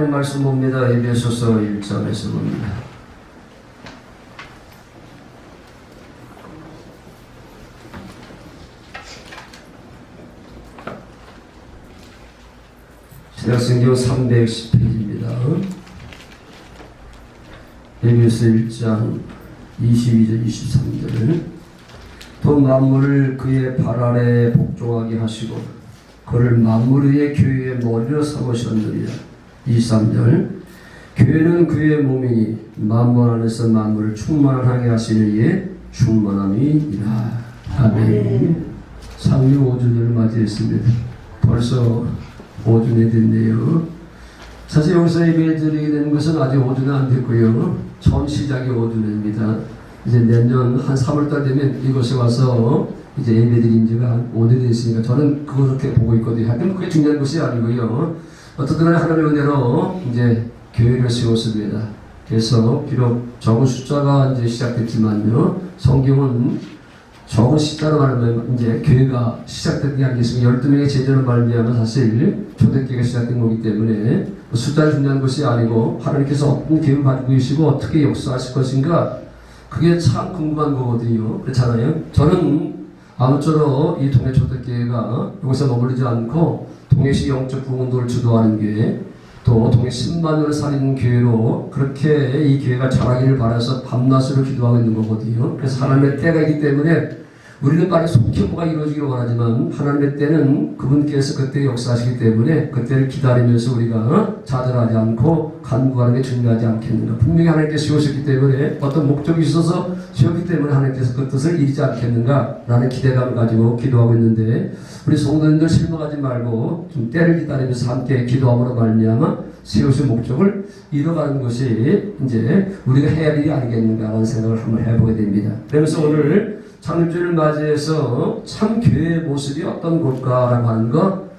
하나님 말씀 봅니다. 에베소서 1장에서 봅니다. 신약성경 310페이지입니다. 에베소 1장 22절 23절. 또 만물을 그의 발 아래 복종하게 하시고 그를 만물 위의 교회의 머리로 삼으셨느니라. 23절. 교회는 그의 몸이니 만물 안에서 만물을 충만하게 하시는 이의 충만함이니라. 아멘. 3일 5주년을 맞이했습니다. 벌써 5주년이 됐네요. 사실 여기서 예배 드리게 되는 것은 아직 5주년 안 됐고요. 처음 시작이 5주년입니다. 이제 내년 한 3월달 되면 이곳에 와서 이제 예배 드린 지가 한 5년이 됐으니까 저는 그렇게 보고 있거든요. 하여튼 그게 중요한 것이 아니고요. 어떻든 간에 하나님의 은혜로 이제 교회를 세웠습니다. 그래서 비록 적은 숫자가 이제 시작됐지만요. 성경은 적은 숫자로 말하면 이제 교회가 시작된 게 아니겠습니까? 12명의 제자로 말미암아 사실 초대교회가 시작된 거기 때문에 숫자가 중요한 것이 아니고 하나님께서 어떤 계획을 가지고 계시고 어떻게 역사하실 것인가 그게 참 궁금한 거거든요. 그렇잖아요. 저는 아무쪼록 이 동해 초대교회가 여기서 머무르지 않고 동해시 영적 부흥도를 주도하는 교회 또 동해 10만년을 살리는 교회로 그렇게 이 교회가 자라기를 바라서 밤낮으로 기도하고 있는 거거든요. 그래서 하나님의 때가 있기 때문에 우리는 빨리 속행보가 이루어지기를 원하지만 하나님의 때는 그분께서 그때 역사하시기 때문에 그때를 기다리면서 우리가 좌절하지 않고 간구하는 게 중요하지 않겠는가. 분명히 하나님께서 세우셨기 때문에 어떤 목적이 있어서 세웠기 때문에 하나님께서 그 뜻을 이루지 않겠는가 라는 기대감을 가지고 기도하고 있는데 우리 성도님들 실망하지 말고 좀 때를 기다리면서 함께 기도함으로 말미암아 세우신 목적을 이뤄가는 것이 이제 우리가 해야 할 일이 아니겠는가 하는 생각을 한번 해보게 됩니다. 그러면서 오늘 창립주를 맞이해서 참 교회의 모습이 어떤 걸까라고 하는 거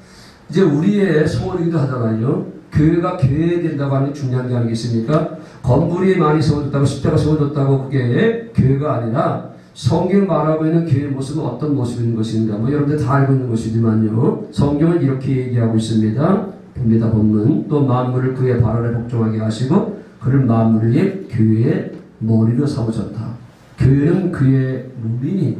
이제 우리의 소원이기도 하잖아요. 교회가 교회에 된다고 하는 게 중요한 게 아니겠습니까? 건물이 많이 세워졌다고 십자가 세워졌다고 그게 교회가 아니라 성경이 말하고 있는 교회의 모습은 어떤 모습인 것인가 뭐 여러분들 다 알고 있는 것이지만요. 성경은 이렇게 얘기하고 있습니다. 봅니다. 본문 또 만물을 그의 발 아래 복종하게 하시고 그를 만물 위에 교회의 머리로 삼으셨다. 교회는 그의 몸이니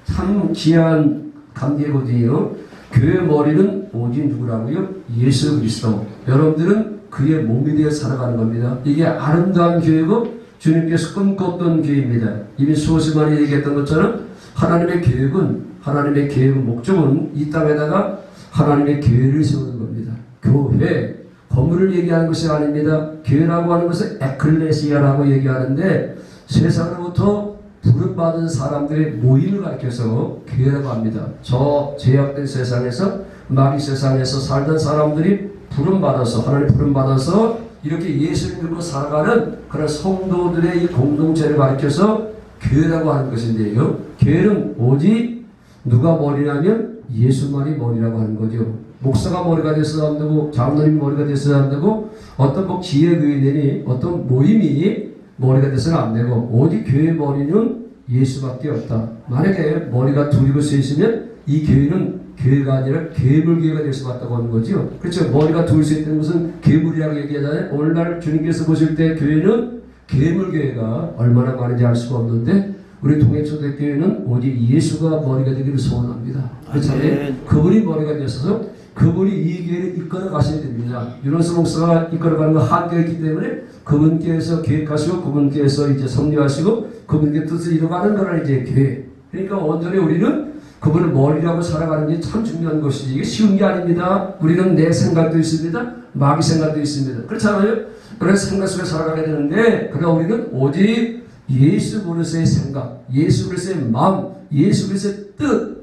참 귀한 관계거든요. 교회의 머리는 오직 누구라고요? 예수 그리스도. 여러분들은 그의 몸이 되어 살아가는 겁니다. 이게 아름다운 교회고 주님께서 꿈꿨던 교회입니다. 이미 수없이 많이 얘기했던 것처럼 하나님의 계획은 하나님의 계획 목적은 이 땅에다가 하나님의 교회를 세우는 겁니다. 교회 건물을 얘기하는 것이 아닙니다. 교회라고 하는 것은 에클레시아라고 얘기하는데 세상으로부터 부름받은 사람들의 모임을 가리켜서 교회라고 합니다. 저 제약된 세상에서 마귀 세상에서 살던 사람들이 부름받아서 하나님 부름받아서 이렇게 예수를 믿고 살아가는 그런 성도들의 이 공동체를 가리켜서 교회라고 하는 것인데요. 교회는 오직 누가 머리라면 예수만이 머리라고 하는 거죠. 목사가 머리가 됐어야 안 되고 장로님이 머리가 됐어야 안 되고 어떤 뭐 기획의원이 어떤 모임이 머리가 돼서는 안 되고 오직 교회의 머리는 예수밖에 없다. 만약에 머리가 둘이고 세 있으면 이 교회는 교회가 아니라 괴물교회가 될 수밖에 없는 거죠. 그렇죠. 머리가 둘 수 있는 것은 괴물이라고 얘기하잖아요. 오늘날 주님께서 보실 때 교회는 괴물교회가 얼마나 많은지 알 수가 없는데 우리 동해초대교회는 오직 예수가 머리가 되기를 소원합니다. 그렇잖아요. 그분이 머리가 되셔서 그분이 이 교회를 이끌어 가셔야 됩니다. 유런스 목사가 이끌어가는 건 한계가 있기 때문에 그분께서 계획하시고 그분께서 이제 섭리하시고 그분께 뜻을 이뤄가는 거는 이제 교회. 그러니까 온전히 우리는 그분을 머리라고 살아가는 게 참 중요한 것이지 이게 쉬운 게 아닙니다. 우리는 내 생각도 있습니다. 마귀 생각도 있습니다. 그렇잖아요. 그래서 생각 속에 살아가게 되는데 그러나 우리는 오직 예수 그리스도의 생각, 예수 그리스도의 마음, 예수 그리스도의 뜻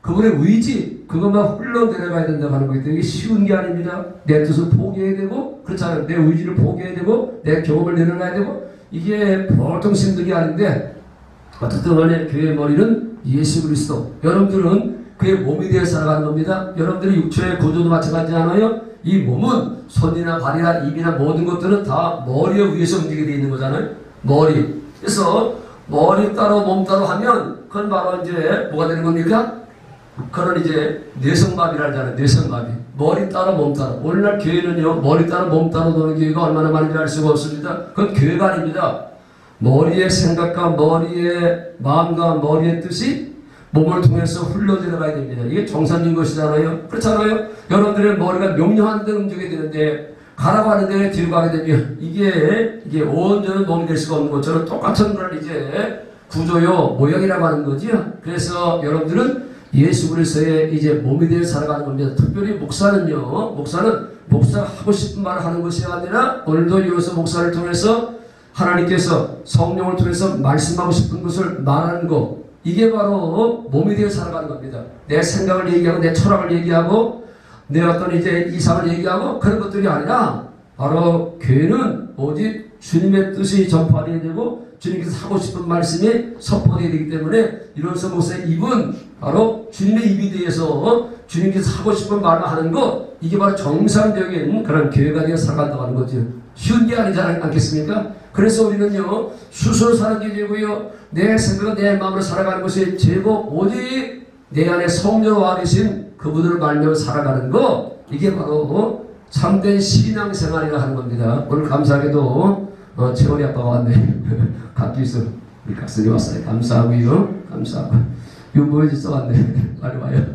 그분의 의지 그것만 흘러내려가야 된다고 하는 거기 때문에 이게 쉬운 게 아닙니다. 내 뜻을 포기해야 되고 그렇잖아요. 내 의지를 포기해야 되고 내 경험을 내려놔야 되고 이게 보통 힘든 게 아닌데 어쨌든 간에 교회의 머리는 예수 그리스도. 여러분들은 그의 몸이 되어 살아가는 겁니다. 여러분들의 육체의 구조도 마찬가지 않아요? 이 몸은 손이나 발이나 입이나 모든 것들은 다 머리 위에서 움직이게 되어 있는 거잖아요. 머리. 그래서 머리 따로 몸 따로 하면 그건 바로 이제 뭐가 되는 겁니까? 그런 이제 뇌성마비라 하잖아요. 뇌성마비. 머리 따라 몸 따라. 오늘날 교회는요, 머리 따라 몸 따라 노는 교회가 얼마나 많은지 알 수가 없습니다. 그건 교회가 아닙니다. 머리의 생각과 머리의 마음과 머리의 뜻이 몸을 통해서 흘러 들어가야 됩니다. 이게 정상인 것이잖아요. 그렇잖아요. 여러분들의 머리가 명령하는 대로 움직여야 되는데 가라고 하는데 뒤로 가게 되면 이게 온전한 몸이 될 수가 없는 것처럼 똑같은 걸 이제 구조요 모형이라고 하는 거지요. 그래서 여러분들은 예수 그리스도의 이제 몸이 되어 살아가는 겁니다. 특별히 목사는요, 목사가 하고 싶은 말을 하는 것이 아니라 오늘도 이어서 목사를 통해서 하나님께서 성령을 통해서 말씀하고 싶은 것을 말하는 것, 이게 바로 몸이 되어 살아가는 겁니다. 내 생각을 얘기하고 내 철학을 얘기하고 내 어떤 이제 이상을 얘기하고 그런 것들이 아니라 바로 교회는 오직 주님의 뜻이 전파되어야 되고 주님께서 하고 싶은 말씀이 선포되어야 되기 때문에 이로써 목사의 입은 바로 주님의 입이 되어서 주님께서 하고 싶은 말을 하는 것, 이게 바로 정상적인 그런 교회가 되어 살아간다고 하는 거죠. 쉬운 게 아니지 않겠습니까? 그래서 우리는요, 스스로 사는 게 되고요, 내 생각과 내 마음으로 살아가는 것이 죄고 오직 내 안에 성령 와 계신 그분을 말며 살아가는 것, 이게 바로 참된 신앙생활이라 하는 겁니다. 오늘 감사하게도 채원이 아빠가 왔네. 각주에서 우리 각선이 왔어요. 감사하고요. 감사하고. 이거 뭐지 써왔네. 빨리 와요.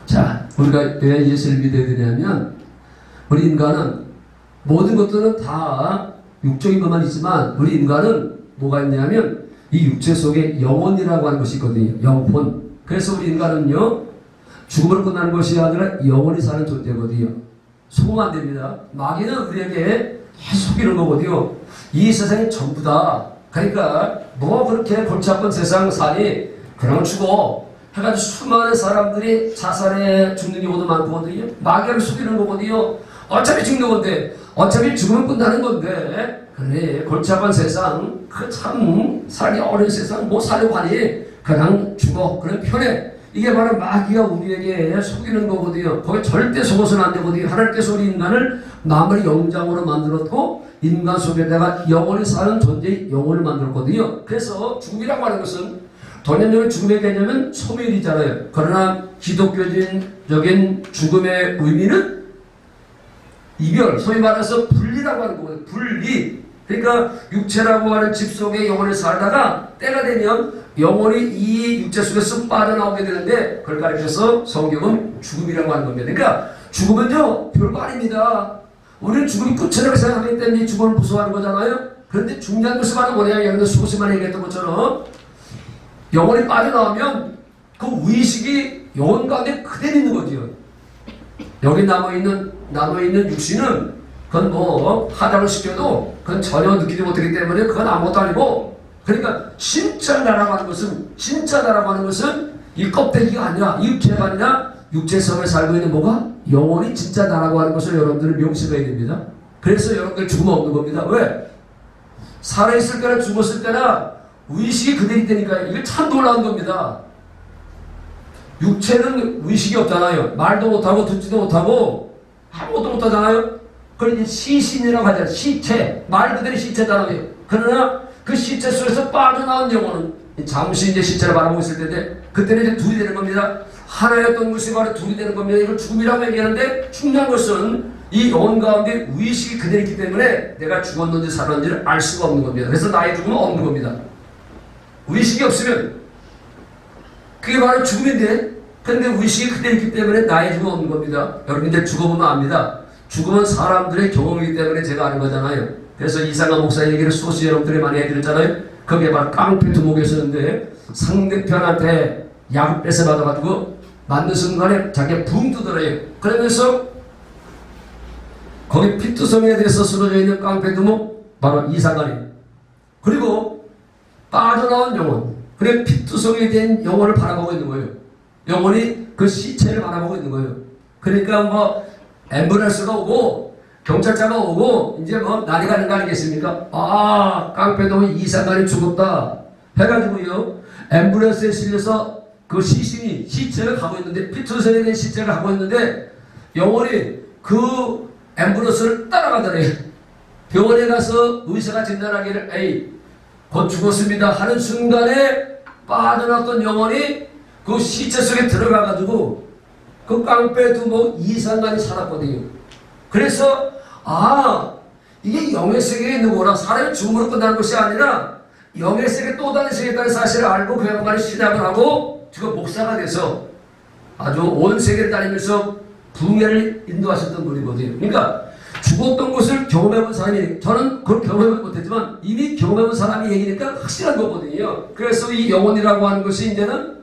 자, 우리가 왜 예수를 믿어야 되냐면 우리 인간은 모든 것들은 다 육적인 것만 있지만 우리 인간은 뭐가 있냐면 이 육체 속에 영혼이라고 하는 것이 있거든요. 영혼. 그래서 우리 인간은요, 죽음으로 끝나는 것이 아니라 영원히 사는 존재거든요. 속으면 안 됩니다. 마귀는 우리에게 계속 이런 거거든요. 이 세상이 전부다. 그러니까 뭐 그렇게 골치 아픈 세상 사니 그냥 죽어 해가지고 수많은 사람들이 자살해 죽는 경우도 많거든요. 마귀를 속이는 거거든요. 어차피 죽는 건데, 어차피 죽으면 끝나는 건데, 그래 골치 아픈 세상, 그 참 살기 어려운 세상 뭐 살려고 하니 그냥 죽어. 그래 편해. 이게 바로 마귀가 우리에게 속이는 거거든요. 거기 절대 속아서는 안 되거든요. 하나님께서 우리 인간을 남을 영장으로 만들었고 인간 속에다가 영원히 사는 존재의 영혼을 만들었거든요. 그래서 죽음이라고 하는 것은 도년적인 죽음의 개념은 소멸이잖아요. 그러나 기독교적인 죽음의 의미는 이별, 소위 말해서 분리라고 하는 거거든요. 분리. 그러니까 육체라고 하는 집 속에 영혼을 살다가 때가 되면 영혼이 이 육체 속에서 빠져나오게 되는데 그걸 가리켜서 성경은 죽음이라고 하는 겁니다. 그러니까 죽음은요 별거 아닙니다. 우리는 죽음이 끝이라고 생각하기 때문에 죽음을 무서워하는 거잖아요. 그런데 중요한 것이 바로 뭐냐, 여러분 수고시만 얘기했던 것처럼 영혼이 빠져나오면 그 의식이 영혼 가운데 그대로 있는 거죠. 여기 남아있는 육신은 그건 뭐 하자고 시켜도 그건 전혀 느끼지 못하기 때문에 그건 아무것도 아니고, 그러니까 진짜 나라고 하는 것은 이 껍데기가 아니라 이 육체가 아니라 육체 속에 살고 있는 뭐가 영혼이 진짜 나라고 하는 것을 여러분들은 명심해야 됩니다. 그래서 여러분들 죽음 없는 겁니다. 왜? 살아있을 때나 죽었을 때나 의식이 그대로 있다니까요. 이게 참 놀라운 겁니다. 육체는 의식이 없잖아요. 말도 못하고 듣지도 못하고 아무것도 못하잖아요. 그걸 이제 시신이라고 하잖아요. 시체. 말 그대로 시체잖아요. 그러나 그 시체 속에서 빠져나온 영혼은 잠시 이제 시체를 바라보고 있을 텐데 그때는 이제 둘이 되는 겁니다. 하나였던 것이 바로 둘이 되는 겁니다. 이걸 죽음이라고 얘기하는데 중요한 것은 이 영혼 가운데 의식이 그대로 있기 때문에 내가 죽었는지 살았는지를 알 수가 없는 겁니다. 그래서 나의 죽음은 없는 겁니다. 의식이 없으면 그게 바로 죽음인데, 그런데 의식이 그대로 있기 때문에 나의 죽음은 없는 겁니다. 여러분들 죽어보면 압니다. 죽음은 사람들의 경험이기 때문에 제가 아는 거잖아요. 그래서 이상한 목사 얘기를 소수 여러분들이 많이 해드렸잖아요. 그게 바로 깡패 두목이었는데 상대편한테 약을 뺏어받아가지고 맞는 순간에 자기가 붕 뜨더래요. 그러면서 거기 피투성에 대해서 쓰러져 있는 깡패 두목, 바로 이상한이. 그리고 빠져나온 영혼, 그래 피투성에 된 영혼을 바라보고 있는 거예요. 영혼이 그 시체를 바라보고 있는 거예요. 그러니까 뭐 앰뷸런스가 오고 경찰차가 오고 이제 뭐 난리가 나는 거 아니겠습니까? 아, 깡패놈이 이상간이 죽었다 해가지고요, 앰뷸런스에 실려서 그 시체를 가고 있는데, 피투성에 된 시체를 가고 있는데 영혼이 그 앰뷸런스를 따라가더래요. 병원에 가서 의사가 진단하기를 에이 곧 죽었습니다 하는 순간에 빠져나왔던 영혼이 그 시체 속에 들어가가지고 그 깡패도 뭐 이상간이 살았거든요. 그래서 이게 영의 세계에 있는 거라 사람이 죽음으로 끝나는 것이 아니라 영의 세계 또 다른 세계에 있다는 사실을 알고 그 양반이 신학을 하고 지금 목사가 돼서 아주 온 세계를 다니면서 붕괴를 인도하셨던 분이거든요. 그러니까 죽었던 것을 경험해본 사람이, 저는 그걸 경험해보지 못했지만 이미 경험해본 사람이 얘기니까 확실한 거거든요. 그래서 이 영혼이라고 하는 것이 이제는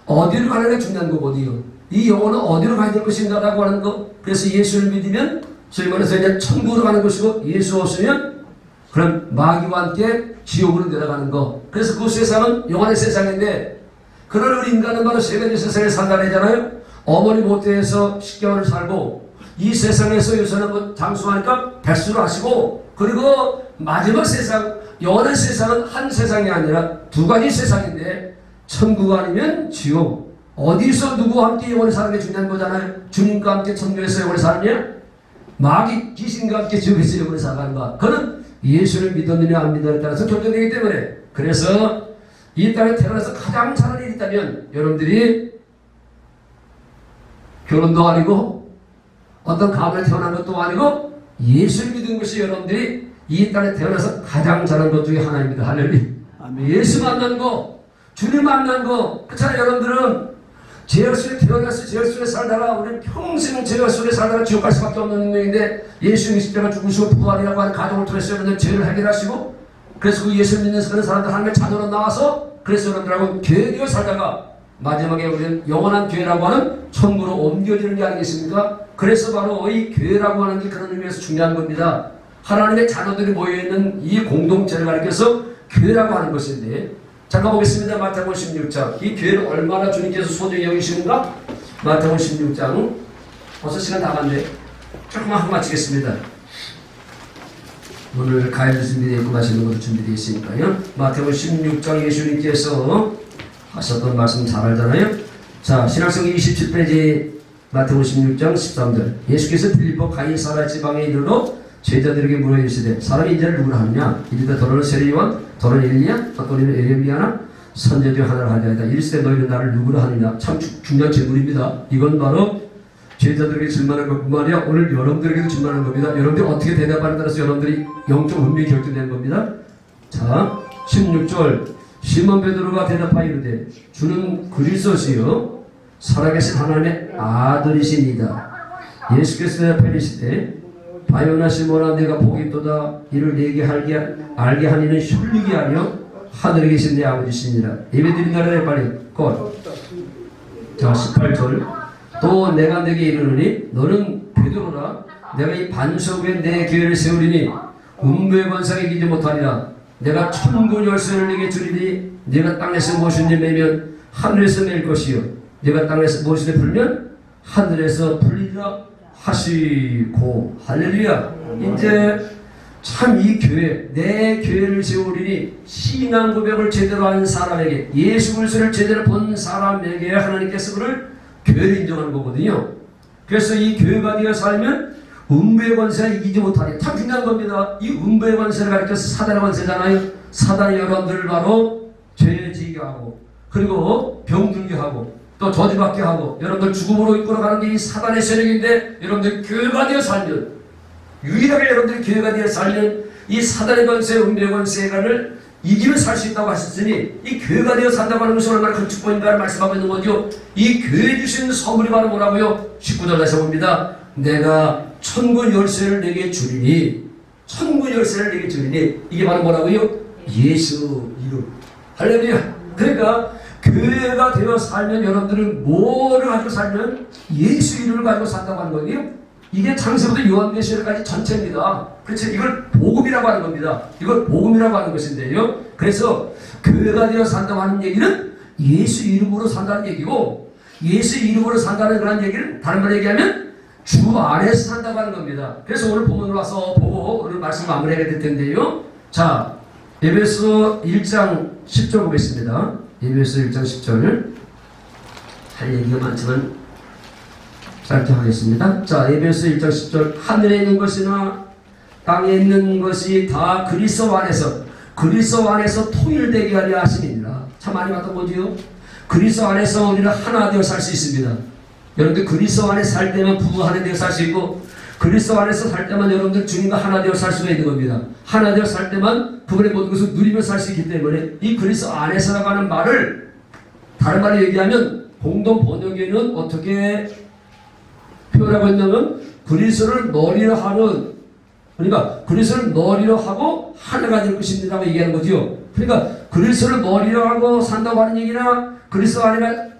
어디로 가는 게 중요한 거거든요. 이 영혼은 어디로 가야 될 것인가라고 하는 거. 그래서 예수를 믿으면 소위 말해서 이제 천국으로 가는 것이고, 예수 없으면 그럼 마귀와 함께 지옥으로 내려가는 거. 그래서 그 세상은 영혼의 세상인데, 그러나 우리 인간은 바로 세 가지 세상에 산다잖아요. 어머니 모태에서 10개월을 살고, 이 세상에서 요새는 뭐 장수하니까 백수를 하시고, 그리고 마지막 세상, 영원한 세상은 한 세상이 아니라 두 가지 세상인데, 천국 아니면 지옥. 어디서 누구와 함께 영원히 사는 게 중요한 거잖아요. 주님과 함께 천국에서 영원히 사느냐, 마귀 귀신과 함께 지옥에서 영원히 살아가는가. 그는 예수를 믿었느냐 안 믿었느냐에 따라서 결정되기 때문에, 그래서 이 땅에 태어나서 가장 잘하는 일이 있다면 여러분들이 결혼도 아니고 어떤 가문에 태어난 것도 아니고 예수를 믿은 것이 여러분들이 이 땅에 태어나서 가장 잘한 것 중에 하나입니다. 할렐루야. 예수 만난 거, 주님 만난 거. 그렇잖아요. 여러분들은 죄악 속에 태어나서 죄악 속에 살다가 우리는 평생 죄악 속에 살다가 지옥 갈 수밖에 없는 운명인데, 예수님이 십자가 죽으시고 부활이라고 하는 가정을 통해서 여러분들 죄를 해결하시고, 그래서 그 예수를 믿는 그런 사람들 하나님의 자녀로 나와서, 그래서 여러분들하고 교회되어 살다가 마지막에 우리는 영원한 교회라고 하는 천국으로 옮겨지는 게 아니겠습니까? 그래서 바로 이 교회라고 하는 게 그런 의미에서 중요한 겁니다. 하나님의 자녀들이 모여있는 이 공동체를 가리켜서 교회라고 하는 것인데, 잠깐 보겠습니다. 마태복음 16장. 이 교회를 얼마나 주님께서 소중히 여기시는가? 마태복음 16장. 벌써 시간 다 갔네. 조금만 하고 마치겠습니다. 오늘 가이드 준비되어 있고 마시는 것도 준비되어 있으니까요. 마태복음 16장 예수님께서 하셨던 말씀 잘 알잖아요. 자, 신약성경 27페이지 마태복음 16장 13절. 예수께서 빌립보 가이사라 지방에 이르러 제자들에게 물어 이르시되, 사람이 인자를 누구라 하느냐? 이르되 더러는 세례요한, 더러는 엘리야, 또는 에레미야나 선지 중 하나를 하리이다. 이르시되 너희는 나를 누구라 하느냐? 참 중요한 질문입니다. 이건 바로 제자들에게 질문하는 것뿐만 아니라 오늘 여러분들에게도 질문하는 겁니다. 여러분들이 어떻게 대답하는 따라서 여러분들이 영적 운명이 결정되는 겁니다. 자, 16절. 시몬 베드로가 대답하여 이르되, 주는 그리스도시요 살아계신 하나님의 아들이시니이다. 예수께서 대답하여 이르시되, 바요나 시몬아, 내가 복이 있도다. 이를 내게 알게 하니는 혈육이 아니요 하늘에 계신 내 아버지시니라. 예배드린 나라에 빨리 곧. 자, 18절. 또 내가 내게 이르노니 너는 베드로라. 내가 이 반석 위에 내 교회를 세우리니 음부의 권세가 이기지 못하리라. 내가 천군 열쇠를 내게 주리니 내가 땅에서 무엇이든지 매면 하늘에서 낼 것이요 내가 땅에서 무엇이든지 풀면 하늘에서 풀리리라 하시고. 할렐루야. 이제 참 이 교회, 내 교회를 세우리니 신앙 고백을 제대로 한 사람에게, 예수 그리스도를 제대로 본 사람에게 하나님께서 그를 교회를 인정하는 거거든요. 그래서 이 교회가 되어 살면 음부의 권세가 이기지 못하니, 참 중요한 겁니다. 이 음부의 권세를 가리켜서 사단의 권세잖아요. 사단이 여러분들을 바로 죄에 지게 하고, 그리고 병들게 하고, 또 저주받게 하고, 여러분들 죽음으로 이끌어가는 게 이 사단의 세력인데, 여러분들 교회가 되어 살면, 유일하게 여러분들이 교회가 되어 살면 이 사단의 권세, 음부의 권세를 이기면 살 수 있다고 하셨으니, 이 교회가 되어 산다고 하는 것은 얼마나 큰 축복인가를 말씀하고 있는 거죠. 이 교회 주신 선물이 바로 뭐라고요? 19절 다시 봅니다. 내가 천군 열쇠를 내게 주리니, 천군 열쇠를 내게 주리니, 이게 바로 뭐라고요? 예수 이름. 할렐루야. 그러니까 교회가 되어 살면 여러분들은 뭐를 가지고 살면 예수 이름을 가지고 산다고 하는 거예요. 이게 창세부터 요한계시록까지 전체입니다. 그렇죠? 이걸 복음이라고 하는 겁니다. 이걸 복음이라고 하는 것인데요. 그래서 교회가 되어 산다고 하는 얘기는 예수 이름으로 산다는 얘기고, 예수 이름으로 산다는 그런 얘기는 다른 말로 얘기하면 주 안에서 산다고 하는 겁니다. 그래서 오늘 본문으로 와서 보고 오늘 말씀 마무리하게 될 텐데요. 자, 에베소 1장 10절 보겠습니다. 에베소 1장 10절. 할 얘기가 많지만 짧게 하겠습니다. 자, 에베소 1장 10절. 하늘에 있는 것이나 땅에 있는 것이 다 그리스도 안에서 통일되게 하려 하심이니라. 참 많이 봤던 거지요. 그리스도 안에서 우리는 하나 되어 살 수 있습니다. 여러분들 그리스도 안에 살 때만 부부 하나 되어 살 수 있고, 그리스도 안에서 살 때만 여러분들 주님과 하나 되어 살 수가 있는 겁니다. 하나 되어 살 때만 그분의 모든 것을 누리며 살 수 있기 때문에 이 그리스도 안에서라고 하는 말을 다른 말로 얘기하면 공동 번역에는 어떻게 표현하고 있냐면 그리스도를 너리려 하는, 그러니까 그리스도를 너리려 하고 하나가 될 것입니다라고 얘기하는 거죠. 그러니까 그리스도를 너리려 하고 산다고 하는 얘기나 그리스도 안에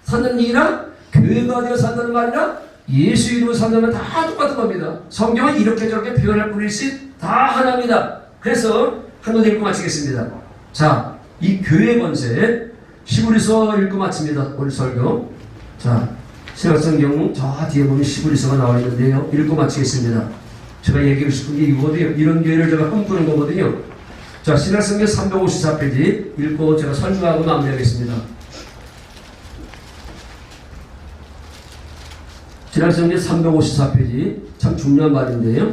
산다는 얘기나 교회가 되어 산다는 말이나 예수 이름으로 산다면 다 똑같은 겁니다. 성경은 이렇게 저렇게 표현할 뿐이지 다 하나입니다. 그래서 한 번 읽고 마치겠습니다. 자, 이 교회 권세 시브리서 읽고 마칩니다. 오늘 설교. 자, 신약성경 저 뒤에 보면 시브리서가 나와 있는데요. 읽고 마치겠습니다. 제가 얘기하고 싶은 게 이거거든요. 이런 교회를 제가 꿈꾸는 거거든요. 자, 신약성경 354페이지 읽고 제가 설교하고 마무리하겠습니다. 신약성경 354페이지 참 중요한 말인데요.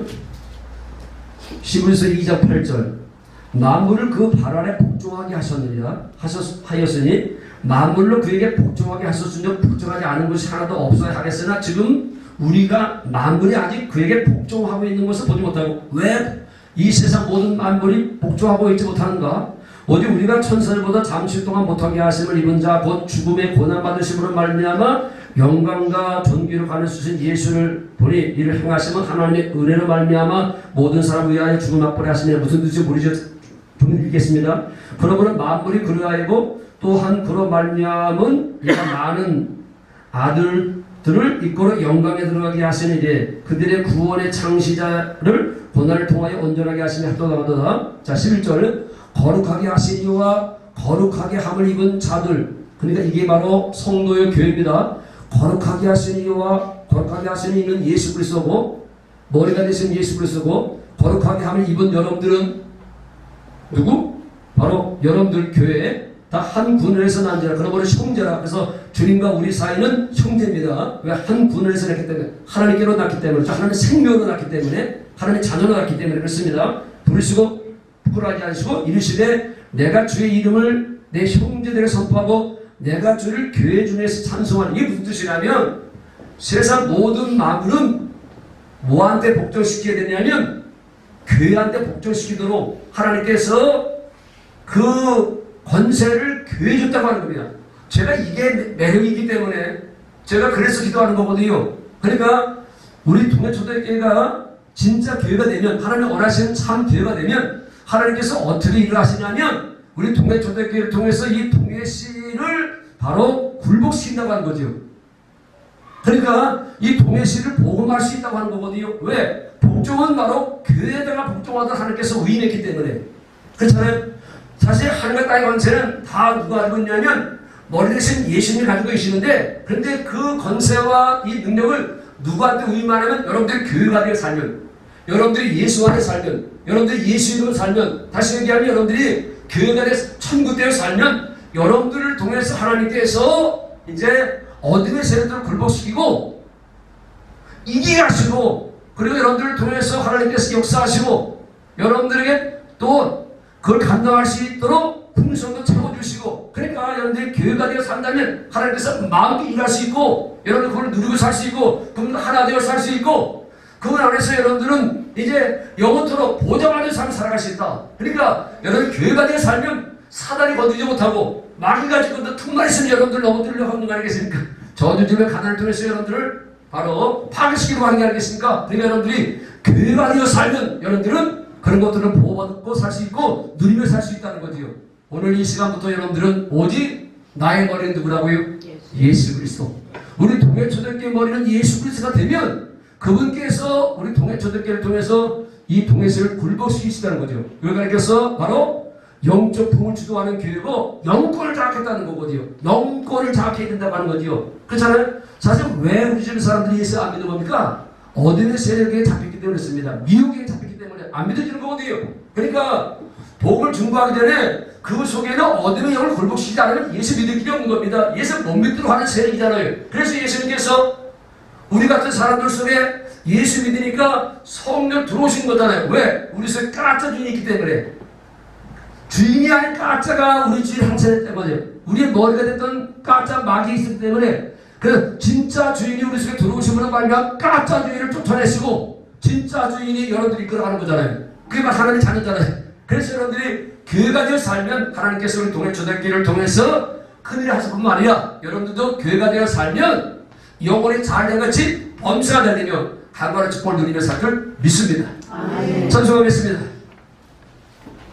시브리서 2장 8절 만물을 그 발 아래 복종하게 하였으니 만물로 그에게 복종하게 하셨으며 복종하지 않은 것이 하나도 없어야 하겠으나 지금 우리가 만물이 아직 그에게 복종하고 있는 것을 보지 못하고, 왜 이 세상 모든 만물이 복종하고 있지 못하는가? 오직 우리가 천사들보다 잠시 동안 못하게 하심을 입은 자 곧 죽음의 고난받으심으로 말미암아 영광과 존귀로 가는 수신 예수를 보니 이를 행하시면 하나님의 은혜로 말미암아 모든 사람을 위하여 죽음 앞벌이 하시니 무슨 뜻인지 모르죠. 좀 읽겠습니다. 그러므로 만물이 그러하이고 또한 그로 말미암은 이가 많은 아들들을 이끌어 영광에 들어가게 하시니 그들의 구원의 창시자를 고난을 통하여 온전하게 하시니 합도다하도다. 자, 11절 거룩하게 하시니와 거룩하게 함을 입은 자들, 그러니까 이게 바로 성도의 교회입니다. 거룩하게 하시니와 거룩하게 하시니는 예수 그리스도고, 머리가 되신 예수 그리스도고, 거룩하게 함을 입은 여러분들은 누구? 바로 여러분들 교회에 다 한 군에서 난 자라. 그러므로 형제라. 그래서 주님과 우리 사이는 형제입니다. 왜? 한 군에서 났기 때문에, 하나님께로 났기 때문에, 하나님의 생명으로 났기 때문에, 하나님의 자녀로 났기 때문에 그렇습니다. 부르시고 부끄러워하지 않으시고 이르시되 내가 주의 이름을 내 형제들에게 선포하고 내가 주를 교회 중에서 찬송하는, 이게 무슨 뜻이냐면 세상 모든 만물은 뭐한테 복종시켜야 되냐면 교회한테 복종시키도록 하나님께서 그 권세를 교회에 줬다고 하는 겁니다. 제가 이게 매력이기 때문에 제가 그래서 기도하는 거거든요. 그러니까 우리 동해초대교회가 진짜 교회가 되면, 하나님 원하시는 참 교회가 되면 하나님께서 어떻게 일을 하시냐면 우리 동해초대교회를 통해서 이 동해시를 바로 굴복시킨다고 하는 거죠. 그러니까 이 동해시를 복음할 수 있다고 하는 거거든요. 왜? 복종은 바로 교회에다가 복종하도록 하나님께서 위임했기 때문에. 그렇잖아요. 사실 하늘과 땅의 권세는 다 누가 가지고 있냐면 머리 대신 예수님이 가지고 계시는데, 그런데 그 권세와 이 능력을 누구한테 위임하냐면 여러분들이 교회가 되어 살면, 여러분들이 예수 안에 살면, 여러분들이 예수 이름으로 살면, 다시 얘기하면 여러분들이 교회가 되어 천국 되어 살면 여러분들을 통해서 하나님께서 이제 어둠의 세력들을 굴복시키고 이기게 하시고, 그리고 여러분들을 통해서 하나님께서 역사하시고 여러분들에게 또 그걸 감당할 수 있도록 풍성도 채워주시고, 그러니까 여러분들이 교회가 되어 산다면 하나님께서 마음껏 일할 수 있고 여러분들 그걸 누리고 살 수 있고 그분과 하나 되어 살 수 있고, 그분 안에서 여러분들은 이제 영원토록 보장하는 삶을 살아갈 수 있다. 그러니까 여러분 교회가 되어 살면 사단이 건드리지 못하고 마귀 가지고 틈만 있으면 여러분들 넘어뜨리려고 하는 거 아니겠습니까? 저주들의 가난을 통해서 여러분들을 바로 파괴시키려고 하는 게 아니겠습니까? 그러니까 여러분들이 교회가 되어 살면 여러분들은 그런 것들을 보호받고 살 수 있고 누리며 살 수 있다는 거지요. 오늘 이 시간부터 여러분들은 오직 나의 머리는 누구라고요? 예수 그리스도. 우리 동해초대교회 머리는 예수 그리스도가 되면 그분께서 우리 동해초대교회를 통해서 이 동해시를 굴복시키시다는 거죠. 그러니까 바로 영적 풍을 주도하는 교회고 영권을 장악했다는 거거든요. 영권을 장악해야 된다고 하는 거지요. 그렇잖아요. 사실 왜 우리 집 사람들이 예수 안 믿는 겁니까? 어둠의 세력에 잡혔기 때문에 그렇습니다. 미혹에 잡혔기 때문에 안 믿어지는 거거든요. 그러니까 복을 증거하기 전에 그 속에는 어둠의 영을 굴복시키지 않으면 예수 믿을 길이 없는 겁니다. 예수 못 믿도록 하는 세력이잖아요. 그래서 예수님께서 우리 같은 사람들 속에 예수 믿으니까 성령 들어오신 거잖아요. 왜? 우리 속에 까라짜 주인이 있기 때문에. 주인이 아닌 가짜가 우리 주인 항체됐기 때문에, 우리의 머리가 됐던 가짜 마귀 있기 때문에, 그 진짜 주인이 우리 속에 들어오심으로 말미암아 가짜 주인을 쫓아내시고 진짜 주인이 여러분들이 이끌어가는 거잖아요. 그게 막 하나님의 자녀잖아요. 그래서 여러분들이 교회가 되어 살면 하나님께서 우리 통해 초대교회를 통해서 큰일을 하실 뿐만 아니라 여러분들도 교회가 되어 살면 영혼이 잘된같이 범사가 되며 한가로 축복을 누리며 살 줄 믿습니다. 아멘. 찬송하겠습니다.